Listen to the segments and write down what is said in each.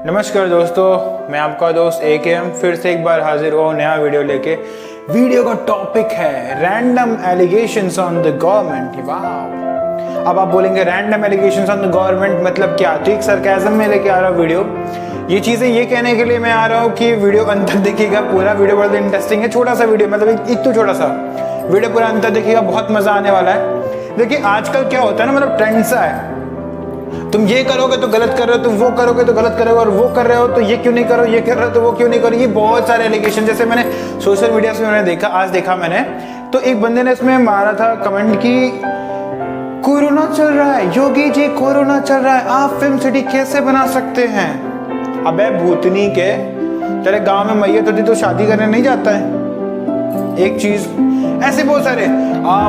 नमस्कार दोस्तों, मैं आपका दोस्त AKM फिर से एक बार हाजिर हुआ नया वीडियो लेके। वीडियो का टॉपिक है random allegations on the government. वाह, अब आप बोलेंगे random allegations on the government मतलब क्या? तो एक सरकाज़म में लेके आ रहा हूँ वीडियो। ये चीज़ें ये कहने के लिए मैं आ रहा हूँ कि वीडियो अंत तक देखिएगा, पूरा वीडियो बहुत इंटरेस्टिंग है। छोटा सा वीडियो मतलब एक तो छोटा सा वीडियो पूरा अंत तक देखिएगा, बहुत मजा आने वाला है। देखिए आजकल क्या होता है ना, मतलब ट्रेंड सा है, तुम ये करोगे तो गलत कर रहे हो, तुम वो करोगे तो गलत करोगे, और वो कर रहे हो तो ये क्यों नहीं करो, ये कर रहे हो तो वो क्यों नहीं करो। ये बहुत सारे एलिगेशन, जैसे मैंने सोशल मीडिया से मैंने देखा, आज देखा मैंने, तो एक बंदे ने इसमें मारा था कमेंट की कोरोना चल रहा है, योगी जी कोरोना चल रहा है, आप फिल्म सिटी कैसे बना सकते हैं? अबे भूतनी के, तेरे गांव में मैयत होती तो शादी करने नहीं जाता है? एक चीज ऐसे बहुत सारे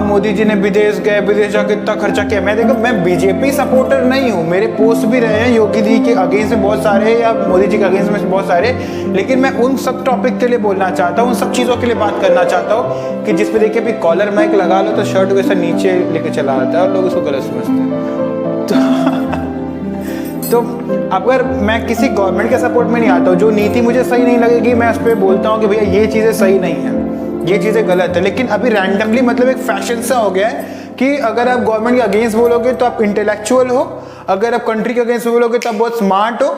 मोदी जी ने विदेश गए, विदेश जाके इतना खर्चा किया। मैं देखो, मैं बीजेपी सपोर्टर नहीं हूँ, मेरे पोस्ट भी रहे हैं योगी जी के अगेंस्ट में बहुत सारे या मोदी जी के अगेंस्ट में बहुत सारे, लेकिन मैं उन सब टॉपिक के लिए बोलना चाहता हूँ, उन सब चीज़ों के लिए बात करना चाहता हूँ कि जिसपे देखिए अभी कॉलर माइक लगा लो तो शर्ट वैसा नीचे लेके चला आता है और लोग उसको गलत समझते हैं। तो अगर मैं किसी गवर्नमेंट के सपोर्ट में नहीं आता हूँ, जो नीति मुझे सही नहीं लगेगी मैं उस पर बोलता हूँ कि भैया ये चीज़ें सही नहीं है, ये चीज़ें गलत है। लेकिन अभी रैंडमली मतलब एक फैशन सा हो गया है कि अगर आप गवर्नमेंट के अगेंस्ट बोलोगे तो आप इंटेलेक्चुअल हो, अगर आप कंट्री के अगेंस्ट बोलोगे तो आप बहुत स्मार्ट हो,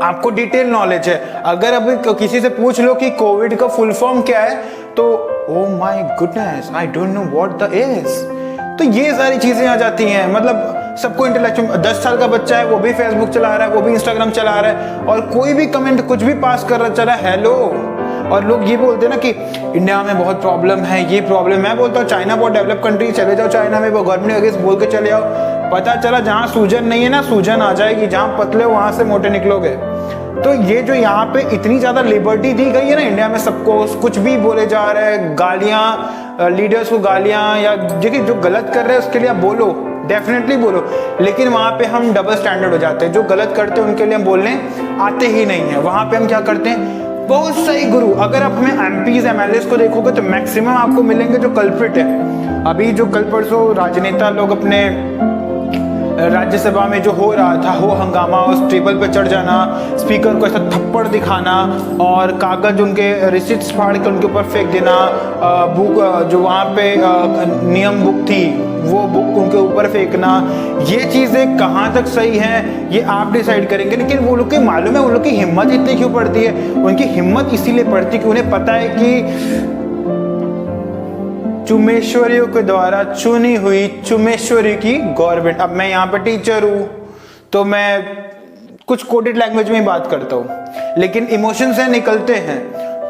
आपको डिटेल नॉलेज है। अगर अभी किसी से पूछ लो कि कोविड का फुल फॉर्म क्या है तो oh my goodness I don't know what the is. तो ये सारी चीज़ें आ जाती हैं, मतलब सबको इंटेलेक्चुअल। 10 साल का बच्चा है वो भी फेसबुक चला रहा है, वो भी इंस्टाग्राम चला रहा है, और कोई भी कमेंट कुछ भी पास कर रहा चला हेलो। और लोग ये बोलते हैं ना कि इंडिया में बहुत प्रॉब्लम है, ये प्रॉब्लम है। बोलता हूँ चाइना बहुत डेवलप कंट्री, चले जाओ चाइना में, वो गवर्नमेंट अगेंस्ट बोल के चले जाओ, पता चला जहाँ सूजन नहीं है ना सूजन आ जाएगी, जहाँ पतले हो वहाँ से मोटे निकलोगे। तो ये जो यहाँ पे इतनी ज़्यादा लिबर्टी दी गई है ना इंडिया में, सबको कुछ भी बोले जा रहे हैं, गालियाँ, लीडर्स को गालियाँ, या देखिए जो गलत कर रहे हैं उसके लिए आप बोलो, डेफिनेटली बोलो, लेकिन वहाँ पे हम डबल स्टैंडर्ड हो जाते हैं। जो गलत करते हैं उनके लिए हम बोलने आते ही नहीं है। वहाँ पे हम क्या करते हैं, बहुत सही गुरु। अगर आप हमें MPs MLAs को देखोगे तो मैक्सिमम आपको मिलेंगे जो कल्प्रिट है। अभी जो कल परसों राजनेता लोग अपने राज्यसभा में जो हो रहा था, हो हंगामा, उस टेबल पे चढ़ जाना, स्पीकर को ऐसा थप्पड़ दिखाना और कागज उनके रिसिप्ट्स फाड़ के उनके ऊपर फेंक देना, बुक जो वहाँ पे नियम बुक थी वो बुक उनके ऊपर फेंकना, ये चीज़ें कहाँ तक सही हैं ये आप डिसाइड करेंगे। लेकिन वो लोग को मालूम है, उन लोग की हिम्मत इतनी क्यों पड़ती है? उनकी हिम्मत इसीलिए पड़ती है कि उन्हें पता है कि चुमेश्वरियों के द्वारा चुनी हुई चुमेश्वरी की गवर्नमेंट। अब मैं यहाँ पे टीचर हूँ तो मैं कुछ कोडेड लैंग्वेज में ही बात करता हूँ, लेकिन इमोशन से निकलते हैं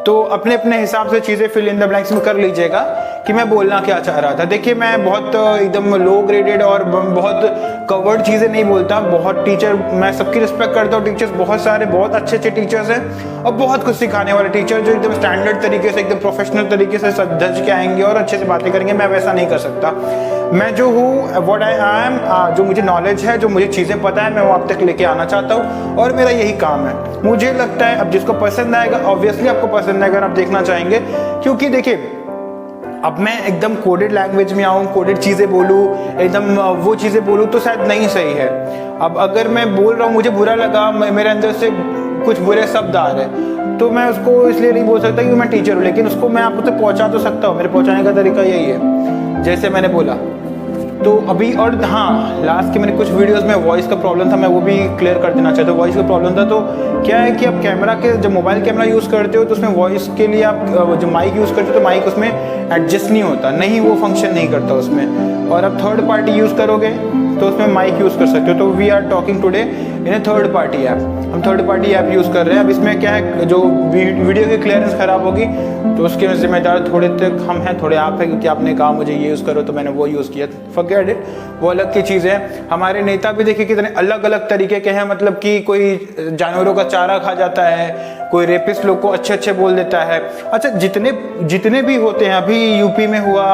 तो अपने अपने हिसाब से चीज़ें फिल इन द ब्लैंक्स में कर लीजिएगा कि मैं बोलना क्या चाह रहा था। देखिए मैं बहुत एकदम लो ग्रेडेड और बहुत कवर्ड चीज़ें नहीं बोलता। बहुत टीचर, मैं सबकी रिस्पेक्ट करता हूँ, टीचर्स बहुत सारे बहुत अच्छे अच्छे टीचर्स हैं और बहुत कुछ सिखाने वाले टीचर जो एकदम स्टैंडर्ड तरीके से, एकदम प्रोफेशनल तरीके से सज के आएंगे और अच्छे से बातें करेंगे। मैं वैसा नहीं कर सकता। मैं जो हूँ, व्हाट आई एम, जो मुझे नॉलेज है, जो मुझे चीज़ें पता है, मैं वो आप तक लेके आना चाहता हूँ और मेरा यही काम है। मुझे लगता है अब जिसको पसंद आएगा, ऑब्वियसली आपको पसंद आएगा, आप देखना चाहेंगे, क्योंकि देखिए अब मैं एकदम कोडेड लैंग्वेज में आऊँ, कोडेड चीज़ें बोलूँ, एकदम वो चीज़ें बोलूँ तो शायद नहीं सही है। अब अगर मैं बोल रहा हूँ, मुझे बुरा लगा, मेरे अंदर से कुछ बुरे शब्द आ रहे, तो मैं उसको इसलिए नहीं बोल सकता कि मैं टीचर हूँ, लेकिन उसको मैं आपको तक पहुँचा तो सकता हूँ। मेरे पहुँचाने का तरीका यही है, जैसे मैंने बोला। तो अभी, और हाँ, लास्ट के मैंने कुछ वीडियोस में वॉइस का प्रॉब्लम था, मैं वो भी क्लियर कर देना चाहता हूँ। वॉइस का प्रॉब्लम था तो क्या है कि आप कैमरा के, जब मोबाइल कैमरा यूज़ करते हो तो उसमें वॉइस के लिए आप जो माइक यूज़ करते हो तो माइक उसमें एडजस्ट नहीं होता, नहीं वो फंक्शन नहीं करता उसमें। और आप थर्ड पार्टी यूज़ करोगे तो उसमें माइक यूज़ कर सकते हो। तो we are talking today in a third party app, हम थर्ड पार्टी ऐप यूज़ कर रहे हैं। अब इसमें क्या है, जो वीडियो की क्लियरेंस ख़राब होगी तो उसके जिम्मेदार थोड़े तक हम हैं, थोड़े आप हैं, क्योंकि आपने कहा मुझे ये यूज़ करो तो मैंने वो यूज़ किया। फॉरगेट इट, वो अलग की चीज़ है। हमारे नेता भी देखिए कितने अलग अलग तरीके के हैं, मतलब कि कोई जानवरों का चारा खा जाता है, कोई रेपिस्ट लोग को अच्छे अच्छे बोल देता है। अच्छा, जितने भी होते हैं, अभी यूपी में हुआ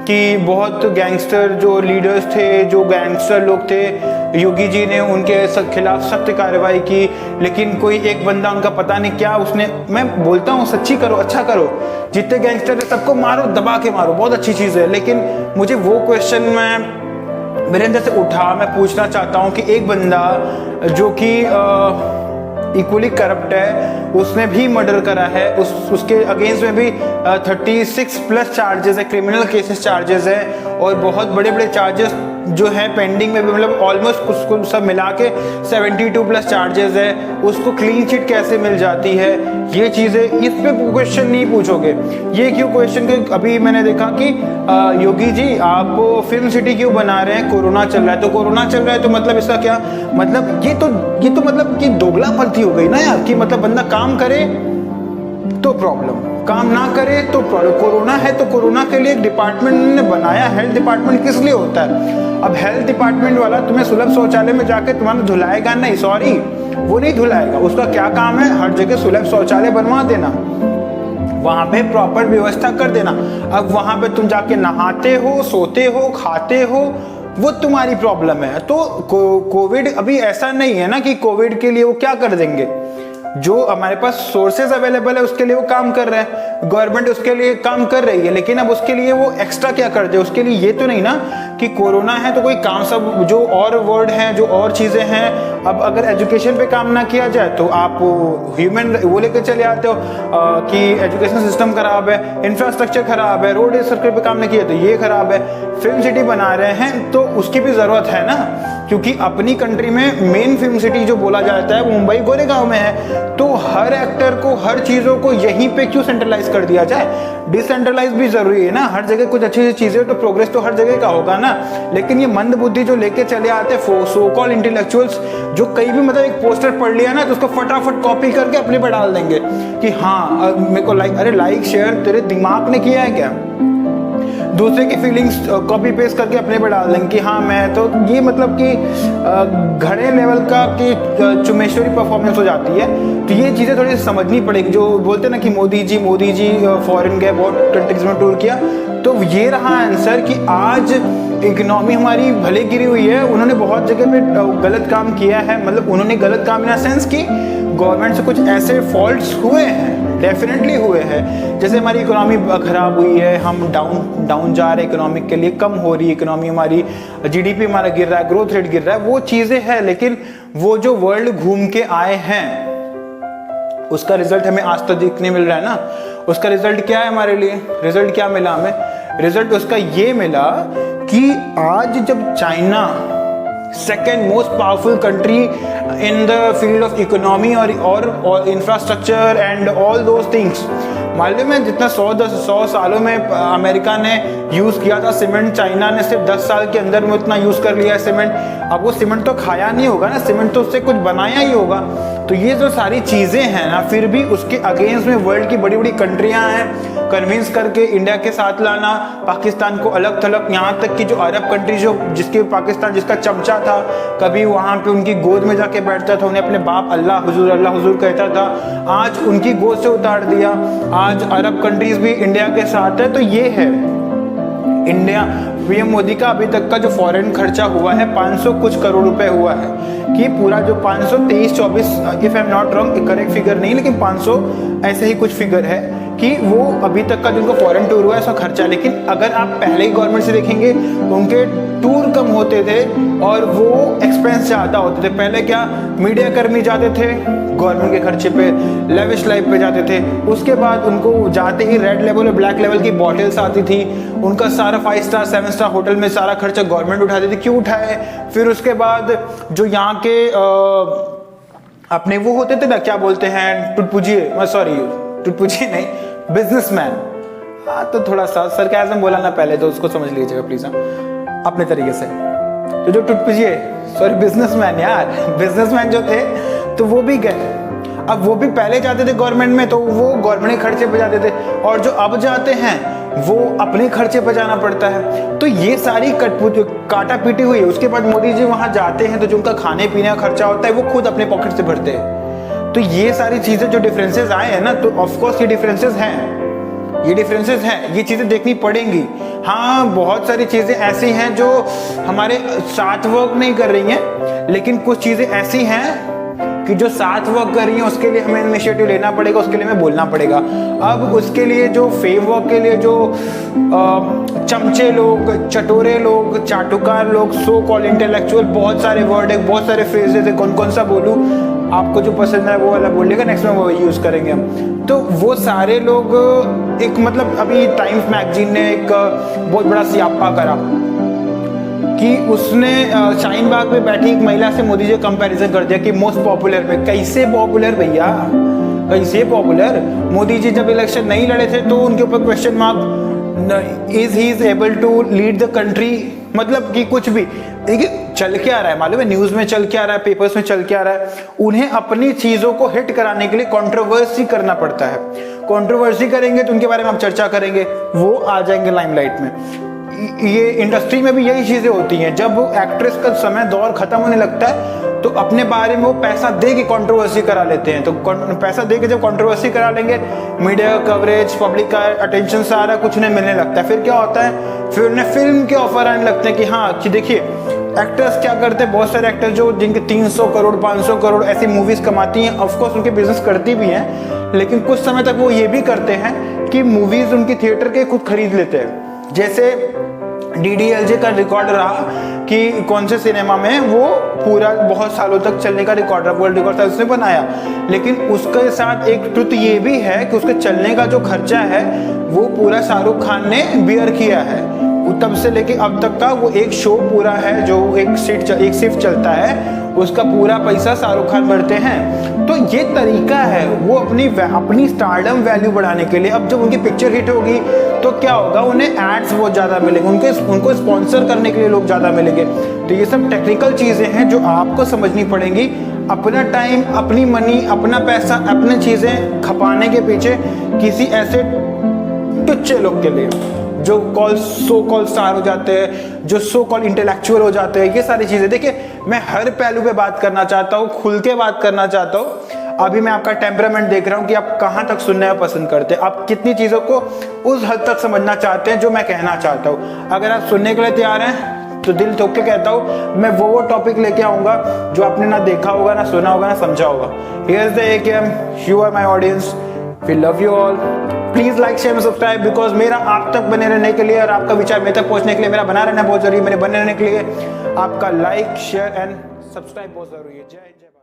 कि बहुत गैंगस्टर जो लीडर्स थे, जो गैंगस्टर लोग थे, योगी जी ने उनके खिलाफ सख्त कार्रवाई की, लेकिन कोई एक बंदा उनका पता नहीं क्या उसने, मैं बोलता हूँ सच्ची करो, अच्छा करो, जितने गैंगस्टर है सबको मारो, दबा के मारो, बहुत अच्छी चीज़ है। लेकिन मुझे वो क्वेश्चन मेरे अंदर से उठा, मैं पूछना चाहता हूँ कि एक बंदा जो कि इक्वली करप्ट है, उसने भी मर्डर करा है, उसके अगेंस्ट में भी 36 प्लस चार्जेस है, क्रिमिनल केसेस चार्जेस है, और बहुत बड़े बड़े चार्जेस जो है पेंडिंग में भी, मतलब ऑलमोस्ट उसको सब मिला के 72 प्लस चार्जेस है। उसको क्लीन चिट कैसे मिल जाती है, ये चीज़ें, इस पे क्वेश्चन नहीं पूछोगे। ये क्यों क्वेश्चन, क्योंकि अभी मैंने देखा कि योगी जी आप फिल्म सिटी क्यों बना रहे हैं, कोरोना चल रहा है, तो कोरोना चल रहा है तो मतलब इसका क्या मतलब, ये तो मतलब कि दोगलापंथी हो गई ना यार, कि मतलब बंदा काम करे तो प्रॉब्लम, काम ना करे तो प्रॉब्लम। कोरोना है तो कोरोना के लिए एक डिपार्टमेंट ने बनाया, हेल्थ डिपार्टमेंट किस लिए होता है? अब हेल्थ डिपार्टमेंट वाला तुम्हें सुलभ शौचालय में जाके तुम्हारा धुलाएगा नहीं, सॉरी वो नहीं धुलाएगा। उसका क्या काम है? हर जगह सुलभ शौचालय बनवा देना, वहां पे प्रॉपर व्यवस्था कर देना। अब वहां पे तुम जाके नहाते हो, सोते हो, खाते हो, वो तुम्हारी प्रॉब्लम है। तो कोविड अभी ऐसा नहीं है ना कि कोविड के लिए वो क्या कर देंगे, जो हमारे पास सोर्सेज अवेलेबल है उसके लिए वो काम कर रहे हैं, गवर्नमेंट उसके लिए काम कर रही है, लेकिन अब उसके लिए वो एक्स्ट्रा क्या कर दे, उसके लिए ये तो नहीं ना कि कोरोना है तो कोई काम, सब जो और वर्ड हैं, जो और चीज़ें हैं, अब अगर एजुकेशन पे काम ना किया जाए तो आप ह्यूमन वो लेकर चले आते हो कि एजुकेशन सिस्टम खराब है, इंफ्रास्ट्रक्चर खराब है, रोड सर्कल पे काम नहीं किया तो ये खराब है। फिल्म सिटी बना रहे हैं तो उसकी भी ज़रूरत है ना, क्योंकि अपनी कंट्री में मेन फिल्म सिटी जो बोला जाता है वो मुंबई गोरेगांव में है, तो हर एक्टर को, हर चीज़ों को यहीं पे क्यों सेंट्रलाइज कर दिया जाए? डिसेंट्रलाइज भी जरूरी है ना, हर जगह कुछ अच्छी अच्छी चीज़ें, तो प्रोग्रेस तो हर जगह का होगा ना। लेकिन ये मंद बुद्धि जो लेके चले आते हैं सो कॉल्ड इंटेलेक्चुअल्स, जो कहीं भी मतलब एक पोस्टर पढ़ लिया ना तो उसको फटाफट कॉपी करके अपने पर डाल देंगे कि हाँ मेरे को लाइक, अरे लाइक शेयर तेरे दिमाग ने किया है क्या? दूसरे की फीलिंग्स कॉपी पेस्ट करके अपने पे डाल देंगे कि हाँ मैं तो, ये मतलब कि घड़े लेवल का कि चुमेश्वरी परफॉर्मेंस हो जाती है। तो ये चीज़ें थोड़ी समझनी पड़ेगी। जो बोलते हैं ना कि मोदी जी फॉरेन गए, बहुत कंट्रीज में टूर किया, तो ये रहा आंसर कि आज इकोनॉमी हमारी भले गिरी हुई है, उन्होंने बहुत जगह पे गलत काम किया है, मतलब उन्होंने गलत काम इन सेंस कि गवर्नमेंट से कुछ ऐसे फॉल्ट्स हुए हैं, डेफिनेटली हुए हैं, जैसे हमारी इकोनॉमी खराब हुई है, हम डाउन जा रहे हैं, इकोनॉमिक के लिए कम हो रही है इकोनॉमी हमारी, जीडीपी हमारा गिर रहा है, ग्रोथ रेट गिर रहा है, वो चीज़ें हैं। लेकिन वो जो वर्ल्ड घूम के आए हैं उसका रिजल्ट हमें आज तक देखने मिल रहा है ना। उसका रिजल्ट क्या है हमारे लिए? रिजल्ट क्या मिला हमें? रिजल्ट उसका ये मिला कि आज जब China second most powerful country in the field of economy और infrastructure and all those things, मालूम है जितना 100 सालों में अमेरिका ने यूज़ किया था सीमेंट, चाइना ने सिर्फ 10 साल के अंदर में उतना यूज़ कर लिया है सीमेंट। अब वो सीमेंट तो खाया नहीं होगा ना, सीमेंट तो उससे कुछ बनाया ही होगा। तो ये जो सारी चीज़ें हैं ना, फिर भी उसके अगेंस्ट में वर्ल्ड की बड़ी बड़ी कंट्रियां हैं, कन्विंस करके इंडिया के साथ लाना, पाकिस्तान को अलग थलग, यहाँ तक कि जो अरब कंट्री जो जिसके पाकिस्तान जिसका चमचा था, कभी वहाँ पे उनकी गोद में जाके बैठता था, उन्हें अपने बाप अल्लाह हुजूर कहता था, आज उनकी गोद से उतार दिया। आज अरब कंट्रीज भी इंडिया के साथ है। तो ये है इंडिया, पीएम मोदी का अभी तक का जो फॉरेन खर्चा हुआ है 500 कुछ करोड़ रुपए हुआ है, कि पूरा जो 523-24 if I am not wrong, correct figure नहीं लेकिन 500 ऐसे ही कुछ फिगर है कि वो अभी तक का जिनको फॉरेन टूर हुआ है उसका खर्चा। लेकिन अगर आप पहले ही गवर्नमेंट से देखेंगे उनके टूर कम होते थे और वो एक्सपेंस ज़्यादा होते थे। पहले क्या, मीडिया कर्मी जाते थे गवर्नमेंट के खर्चे पे, लेविश लाइफ पे जाते थे, उसके बाद उनको जाते ही रेड लेवल और ब्लैक लेवल की बॉटल्स आती थी, उनका सारा 5 स्टार 7 स्टार होटल में सारा खर्चा गवर्नमेंट उठाती थी। क्यों उठाए? फिर उसके बाद जो यहाँ के अपने वो होते थे ना, क्या बोलते हैं, टुटपुजिए, सॉरी टुटपुजिए नहीं, बिजनेसमैन। हाँ तो थोड़ा सा सरकाज़म बोला ना पहले, तो उसको समझ लीजिएगा प्लीज अपने तरीके से। तो जो टुटपुजिए, सॉरी बिजनेसमैन, यार बिजनेसमैन जो थे तो वो भी गए। अब वो भी पहले जाते थे गवर्नमेंट में तो वो गवर्नमेंट के खर्चे पे जाते थे, और जो अब जाते हैं वो अपने खर्चे पे जाना पड़ता है। तो ये सारी काटा पीटी हुई है। उसके बाद मोदी जी वहाँ जाते हैं तो जो उनका खाने पीने का खर्चा होता है वो खुद अपने पॉकेट से भरते हैं। तो ये सारी चीज़ें जो डिफरेंसेस आए हैं ना, तो ऑफकोर्स ये डिफरेंसेस हैं, ये चीज़ें देखनी पड़ेंगी। हाँ बहुत सारी चीज़ें ऐसी हैं जो हमारे साथ वर्क नहीं कर रही हैं, लेकिन कुछ चीज़ें ऐसी हैं कि जो साथ वर्क कर रही है उसके लिए हमें इनिशिएटिव लेना पड़ेगा, उसके लिए हमें बोलना पड़ेगा। अब उसके लिए जो फेम वर्क के लिए जो चमचे लोग, चटोरे लोग, चाटुकार लोग, सो कॉल्ड इंटेलेक्चुअल, बहुत सारे वर्ड है, बहुत सारे फ्रेजेस है, कौन कौन सा बोलूँ, आपको जो पसंद है वो वाला बोलिएगा, नेक्स्ट में वो यूज़ करेंगे हम। तो वो सारे लोग एक मतलब अभी टाइम्स मैगजीन ने एक बहुत बड़ा सियापा करा कि उसने शाहीन बाग में बैठी एक महिला से मोदी जी कंपैरिजन कर दिया कि मोस्ट पॉपुलर में। कैसे पॉपुलर भैया, कैसे पॉपुलर? मोदी जी जब इलेक्शन नहीं लड़े थे तो उनके ऊपर question mark, is he is able to lead the country, मतलब कि कुछ भी। देखिए चल के आ रहा है, मालूम है न्यूज में चल के आ रहा है, पेपर्स में चल के आ रहा है। उन्हें अपनी चीजों को हिट कराने के लिए कंट्रोवर्सी करना पड़ता है। कंट्रोवर्सी करेंगे तो उनके बारे में हम चर्चा करेंगे, वो आ जाएंगे लाइमलाइट में। ये इंडस्ट्री में भी यही चीजें होती हैं, जब एक्ट्रेस का समय दौर खत्म होने लगता है तो अपने बारे में वो पैसा दे के कंट्रोवर्सी करा लेते हैं। तो पैसा दे के जब कंट्रोवर्सी करा लेंगे, मीडिया कवरेज, पब्लिक का अटेंशन, सारा कुछ उन्हें मिलने लगता है। फिर क्या होता है, फिर उन्हें फिल्म के ऑफर आने लगते हैं कि हाँ कि देखिए एक्टर्स क्या करते हैं, बहुत सारे एक्टर्स जो जिनके 300 करोड़ 500 करोड़ ऐसी मूवीज कमाती हैं, ऑफकोर्स उनके बिजनेस करती भी हैं, लेकिन कुछ समय तक वो ये भी करते हैं कि मूवीज उनकी थिएटर के खुद खरीद लेते हैं। जैसे DDLJ का रिकॉर्ड रहा कि कौन से सिनेमा में वो पूरा बहुत सालों तक चलने का रिकॉर्ड रहा, वर्ल्ड रिकॉर्ड था, उसने बनाया। लेकिन उसके साथ एक ट्रुथ ये भी है कि उसके चलने का जो खर्चा है वो पूरा शाहरुख खान ने बियर किया है। तब से लेके अब तक का वो एक शो पूरा है जो एक शिफ्ट चलता है, उसका पूरा पैसा शाहरुख खान भरते हैं। तो ये तरीका है वो अपनी स्टारडम वैल्यू बढ़ाने के लिए। अब जब उनकी पिक्चर हिट होगी तो क्या होगा, उन्हें एड्स बहुत ज़्यादा मिलेंगे, उनको स्पॉन्सर करने के लिए लोग ज़्यादा मिलेंगे। तो ये सब टेक्निकल चीज़ें हैं जो आपको समझनी पड़ेंगी। अपना टाइम, अपनी मनी, अपना पैसा, अपनी चीज़ें खपाने के पीछे किसी ऐसे टुच्चे लोग के लिए जो सो कॉल स्टार हो जाते हैं, जो सो कॉल इंटेलेक्चुअल हो जाते हैं, ये सारी चीज़ें। देखिए मैं हर पहलू पे बात करना चाहता हूँ, खुल के बात करना चाहता हूँ। अभी मैं आपका टेम्परामेंट देख रहा हूँ कि आप कहाँ तक सुनना पसंद करते हैं, आप कितनी चीज़ों को उस हद तक समझना चाहते हैं जो मैं कहना चाहता हूँ। अगर आप सुनने के लिए तैयार हैं तो दिल ठोक के कहता हूँ मैं वो टॉपिक लेके आऊँगा जो आपने ना देखा होगा, ना सुना होगा, ना समझा होगा। Here is the AKM, you are my audience, we love you all. Please like share and subscribe, because मेरा आप तक बने रहने के लिए और आपका विचार मेरे तक पहुंचने के लिए मेरा बना रहना बहुत जरूरी है। मेरे बने रहने के लिए आपका लाइक शेयर एंड सब्सक्राइब बहुत जरूरी है। जय हिंद, जय भारत।